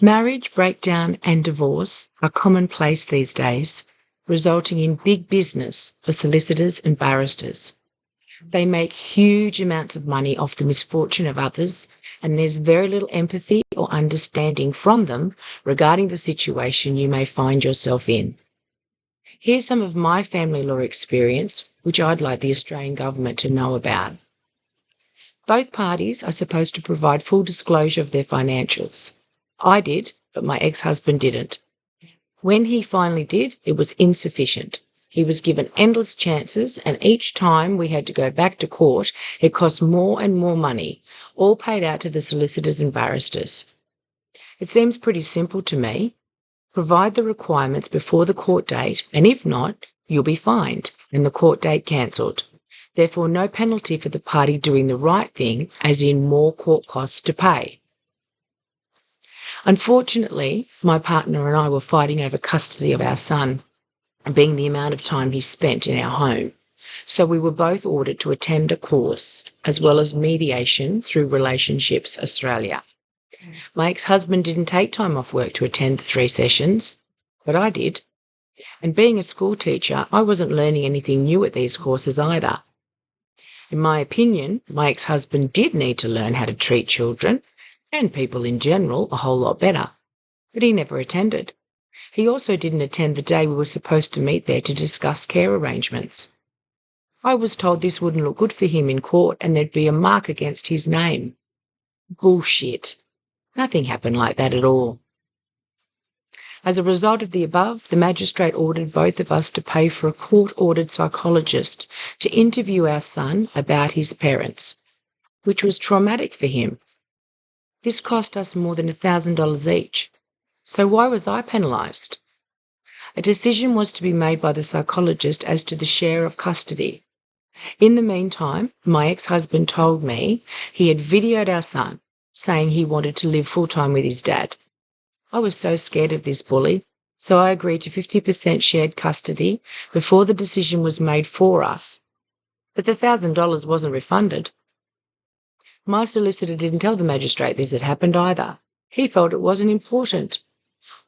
Marriage breakdown and divorce are commonplace these days, resulting in big business for solicitors and barristers. They make huge amounts of money off the misfortune of others, and there's very little empathy or understanding from them regarding the situation you may find yourself in. Here's some of my family law experience, which I'd like the Australian government to know about. Both parties are supposed to provide full disclosure of their financials. I did, but my ex-husband didn't. When he finally did, it was insufficient. He was given endless chances, and each time we had to go back to court, it cost more and more money, all paid out to the solicitors and barristers. It seems pretty simple to me. Provide the requirements before the court date, and if not, you'll be fined and the court date cancelled. Therefore, no penalty for the party doing the right thing, as in more court costs to pay. Unfortunately, my partner and I were fighting over custody of our son, being the amount of time he spent in our home. So we were both ordered to attend a course, as well as mediation through Relationships Australia. My ex-husband didn't take time off work to attend the 3 sessions, but I did. And being a school teacher, I wasn't learning anything new at these courses either. In my opinion, my ex-husband did need to learn how to treat children, and people in general, a whole lot better, but he never attended. He also didn't attend the day we were supposed to meet there to discuss care arrangements. I was told this wouldn't look good for him in court and there'd be a mark against his name. Bullshit. Nothing happened like that at all. As a result of the above, the magistrate ordered both of us to pay for a court-ordered psychologist to interview our son about his parents, which was traumatic for him. This cost us more than $1,000 each. So why was I penalised? A decision was to be made by the psychologist as to the share of custody. In the meantime, my ex-husband told me he had videoed our son, saying he wanted to live full-time with his dad. I was so scared of this bully, so I agreed to 50% shared custody before the decision was made for us. But the $1,000 wasn't refunded. My solicitor didn't tell the magistrate this had happened either. He felt it wasn't important.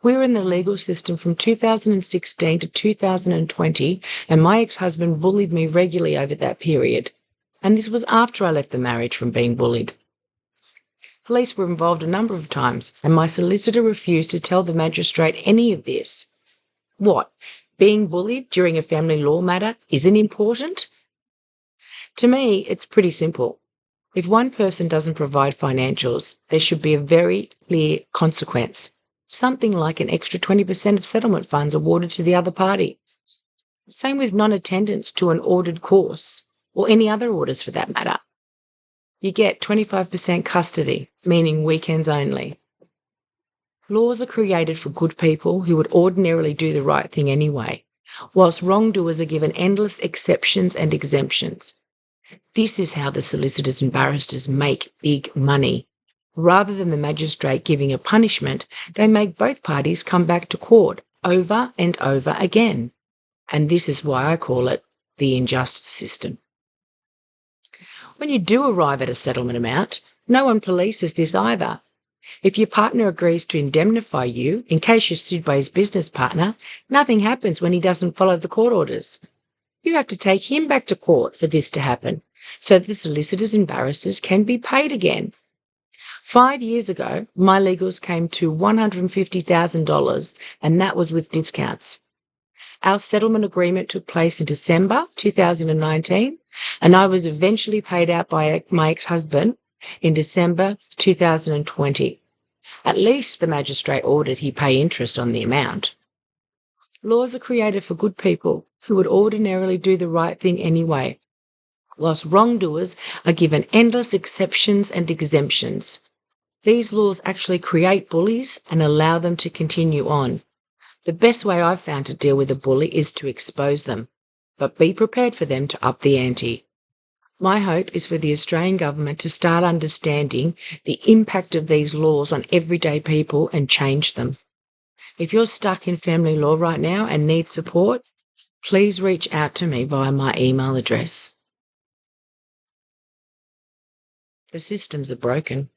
We were in the legal system from 2016 to 2020, and my ex-husband bullied me regularly over that period. And this was after I left the marriage from being bullied. Police were involved a number of times, and my solicitor refused to tell the magistrate any of this. What? Being bullied during a family law matter isn't important? To me, it's pretty simple. If one person doesn't provide financials, there should be a very clear consequence. Something like an extra 20% of settlement funds awarded to the other party. Same with non-attendance to an ordered course, or any other orders for that matter. You get 25% custody, meaning weekends only. Laws are created for good people who would ordinarily do the right thing anyway, whilst wrongdoers are given endless exceptions and exemptions. This is how the solicitors and barristers make big money. Rather than the magistrate giving a punishment, they make both parties come back to court over and over again. And this is why I call it the injustice system. When you do arrive at a settlement amount, no one polices this either. If your partner agrees to indemnify you in case you're sued by his business partner, nothing happens when he doesn't follow the court orders. You have to take him back to court for this to happen, so the solicitors and barristers can be paid again. 5 years ago, my legals came to $150,000, and that was with discounts. Our settlement agreement took place in December 2019, and I was eventually paid out by my ex-husband in December 2020. At least the magistrate ordered he pay interest on the amount. Laws are created for good people who would ordinarily do the right thing anyway, whilst wrongdoers are given endless exceptions and exemptions. These laws actually create bullies and allow them to continue on. The best way I've found to deal with a bully is to expose them, but be prepared for them to up the ante. My hope is for the Australian government to start understanding the impact of these laws on everyday people and change them. If you're stuck in family law right now and need support, please reach out to me via my email address. The systems are broken.